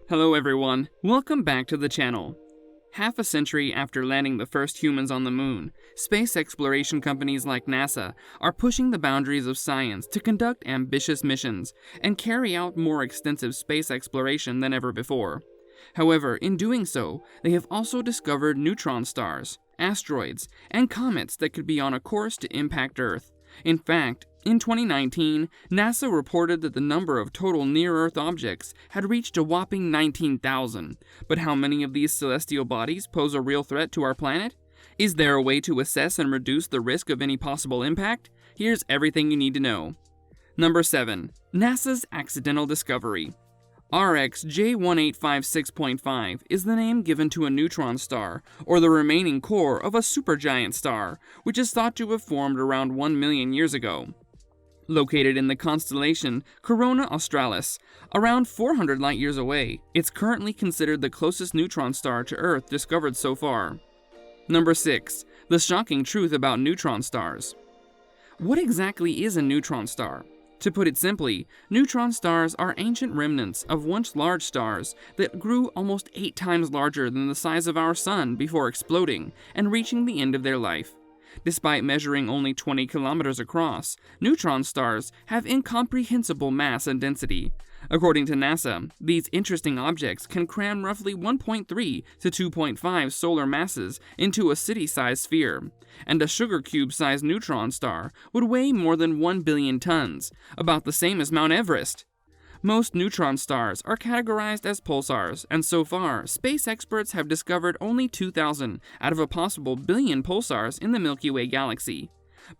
Hello everyone, welcome back to the channel. Half a century after landing the first humans on the moon, space exploration companies like NASA are pushing the boundaries of science to conduct ambitious missions and carry out more extensive space exploration than ever before. However, in doing so, they have also discovered neutron stars, asteroids, and comets that could be on a course to impact Earth. In fact, in 2019, NASA reported that the number of total near-Earth objects had reached a whopping 19,000. But how many of these celestial bodies pose a real threat to our planet? Is there a way to assess and reduce the risk of any possible impact? Here's everything you need to know. Number 7. NASA's accidental discovery. RxJ1856.5 is the name given to a neutron star, or the remaining core of a supergiant star, which is thought to have formed around 1 million years ago. Located in the constellation Corona Australis, around 400 light-years away, it's currently considered the closest neutron star to Earth discovered so far. Number 6. The shocking truth about neutron stars. What exactly is a neutron star? To put it simply, neutron stars are ancient remnants of once large stars that grew almost 8 times larger than the size of our Sun before exploding and reaching the end of their life. Despite measuring only 20 kilometers across, neutron stars have incomprehensible mass and density. According to NASA, these interesting objects can cram roughly 1.3 to 2.5 solar masses into a city-sized sphere, and a sugar cube-sized neutron star would weigh more than 1 billion tons, about the same as Mount Everest. Most neutron stars are categorized as pulsars, and so far, space experts have discovered only 2,000 out of a possible billion pulsars in the Milky Way galaxy.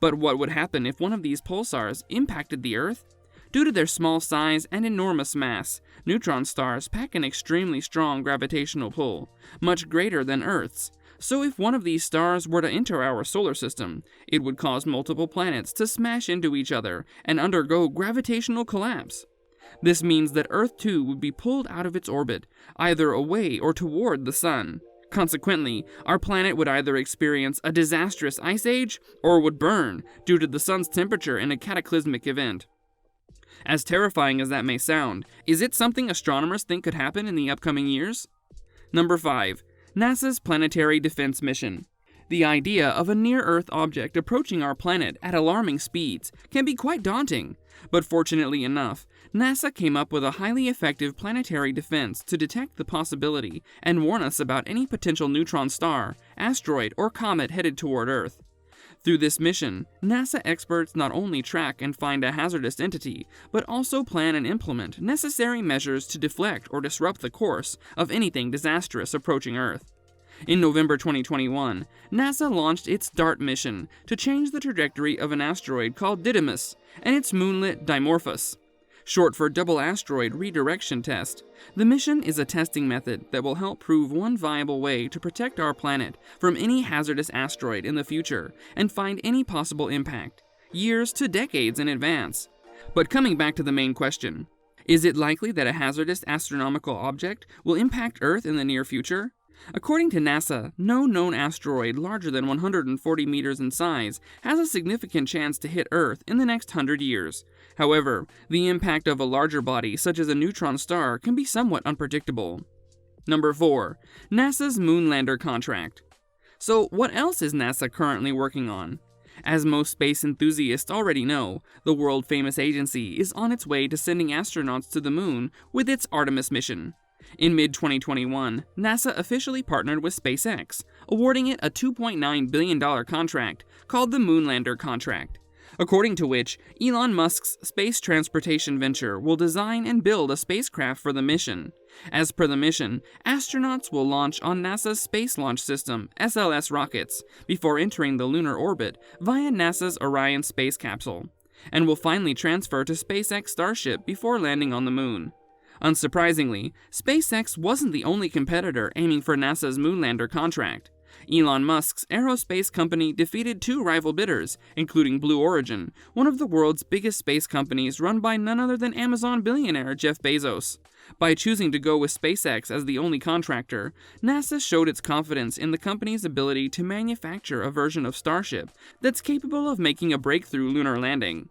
But what would happen if one of these pulsars impacted the Earth? Due to their small size and enormous mass, neutron stars pack an extremely strong gravitational pull, much greater than Earth's. So if one of these stars were to enter our solar system, it would cause multiple planets to smash into each other and undergo gravitational collapse. This means that Earth too would be pulled out of its orbit, either away or toward the Sun. Consequently, our planet would either experience a disastrous ice age or would burn due to the Sun's temperature in a cataclysmic event. As terrifying as that may sound, is it something astronomers think could happen in the upcoming years? Number 5. NASA's Planetary Defense Mission. The idea of a near-Earth object approaching our planet at alarming speeds can be quite daunting, but fortunately enough, NASA came up with a highly effective planetary defense to detect the possibility and warn us about any potential neutron star, asteroid, or comet headed toward Earth. Through this mission, NASA experts not only track and find a hazardous entity, but also plan and implement necessary measures to deflect or disrupt the course of anything disastrous approaching Earth. In November 2021, NASA launched its DART mission to change the trajectory of an asteroid called Didymos and its moonlet Dimorphos, short for Double Asteroid Redirection Test. The mission is a testing method that will help prove one viable way to protect our planet from any hazardous asteroid in the future and find any possible impact, years to decades in advance. But coming back to the main question, is it likely that a hazardous astronomical object will impact Earth in the near future? According to NASA, no known asteroid larger than 140 meters in size has a significant chance to hit Earth in the next 100 years. However, the impact of a larger body, such as a neutron star, can be somewhat unpredictable. Number 4. NASA's MOONLANDER contract. So, what else is NASA currently working on? As most space enthusiasts already know, the world-famous agency is on its way to sending astronauts to the moon with its Artemis mission. In mid-2021, NASA officially partnered with SPACEX, awarding it a $2.9 billion contract called the MOONLANDER contract, according to which Elon Musk's space transportation venture will design and build a spacecraft for the mission. As per the mission, astronauts will launch on NASA's Space Launch System (SLS) rockets before entering the lunar orbit via NASA's Orion space capsule, and will finally transfer to SpaceX Starship before landing on the moon. Unsurprisingly, SpaceX wasn't the only competitor aiming for NASA's MOONLANDER contract. Elon Musk's aerospace company defeated 2 rival bidders, including Blue Origin, one of the world's biggest space companies run by none other than Amazon billionaire Jeff Bezos. By choosing to go with SpaceX as the only contractor, NASA showed its confidence in the company's ability to manufacture a version of Starship that's capable of making a breakthrough lunar landing.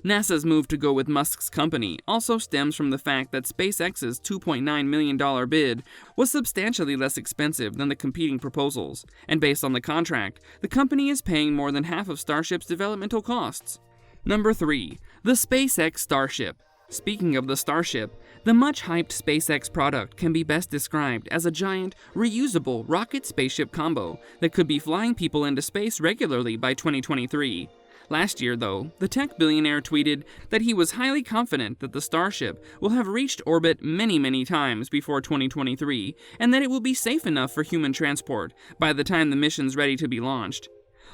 NASA's move to go with Musk's company also stems from the fact that SpaceX's $2.9 million bid was substantially less expensive than the competing proposals, and based on the contract, the company is paying more than half of Starship's developmental costs. Number 3. The SpaceX Starship. Speaking of the Starship, the much-hyped SpaceX product can be best described as a giant, reusable rocket-spaceship combo that could be flying people into space regularly by 2023. Last year, though, the tech billionaire tweeted that he was highly confident that the Starship will have reached orbit many times before 2023, and that it will be safe enough for human transport by the time the mission's ready to be launched.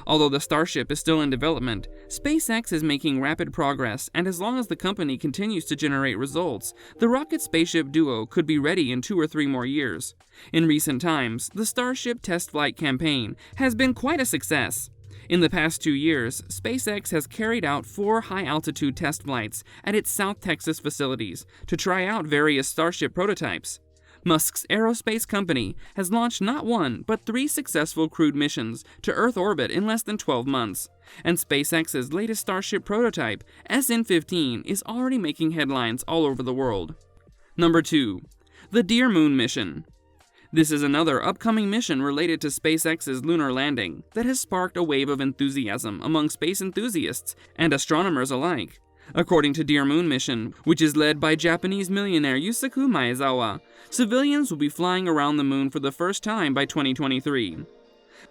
Although the Starship is still in development, SpaceX is making rapid progress, and as long as the company continues to generate results, the rocket-spaceship duo could be ready in 2 or 3 more years. In recent times, the Starship test flight campaign has been quite a success. In the past 2 years, SpaceX has carried out 4 high-altitude test flights at its South Texas facilities to try out various Starship prototypes. Musk's aerospace company has launched not 1, but 3 successful crewed missions to Earth orbit in less than 12 months, and SpaceX's latest Starship prototype, SN-15, is already making headlines all over the world. Number 2. The DEARMOON mission. This is another upcoming mission related to SpaceX's lunar landing that has sparked a wave of enthusiasm among space enthusiasts and astronomers alike. According to DEARMOON mission, which is led by Japanese millionaire Yusaku Maezawa, civilians will be flying around the moon for the first time by 2023.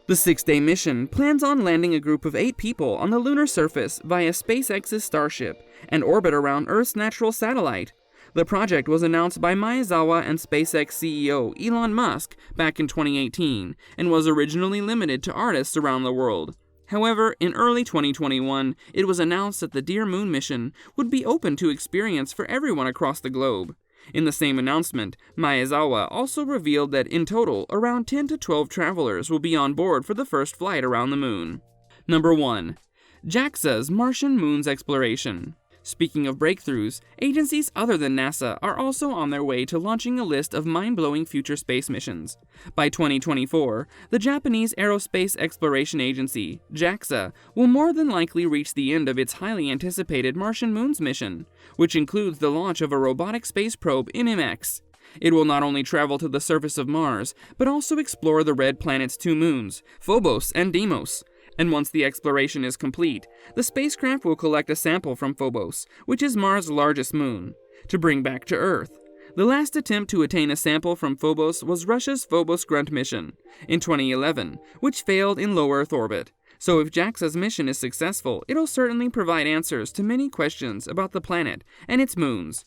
The 6-day mission plans on landing a group of 8 people on the lunar surface via SpaceX's Starship and orbit around Earth's natural satellite. The project was announced by Maezawa and SpaceX CEO Elon Musk back in 2018 and was originally limited to artists around the world. However, in early 2021, it was announced that the DEARMOON mission would be open to experience for everyone across the globe. In the same announcement, Maezawa also revealed that in total, around 10 to 12 travelers will be on board for the first flight around the moon. Number 1. JAXA'S Martian moons exploration. Speaking of breakthroughs, agencies other than NASA are also on their way to launching a list of mind-blowing future space missions. By 2024, the Japanese Aerospace Exploration Agency, JAXA, will more than likely reach the end of its highly anticipated Martian Moons mission, which includes the launch of a robotic space probe MMX. It will not only travel to the surface of Mars, but also explore the red planet's 2 moons, Phobos and Deimos. And once the exploration is complete, the spacecraft will collect a sample from Phobos, which is Mars' largest moon, to bring back to Earth. The last attempt to attain a sample from Phobos was Russia's Phobos Grunt mission in 2011, which failed in low Earth orbit. So if JAXA's mission is successful, it'll certainly provide answers to many questions about the planet and its moons.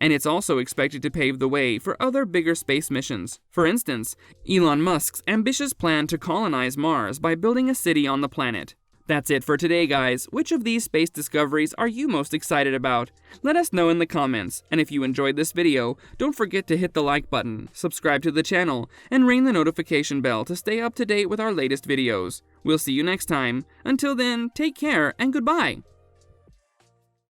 And it's also expected to pave the way for other bigger space missions. For instance, Elon Musk's ambitious plan to colonize Mars by building a city on the planet. That's it for today, guys. Which of these space discoveries are you most excited about? Let us know in the comments, and if you enjoyed this video, don't forget to hit the like button, subscribe to the channel, and ring the notification bell to stay up to date with our latest videos. We'll see you next time. Until then, take care and goodbye!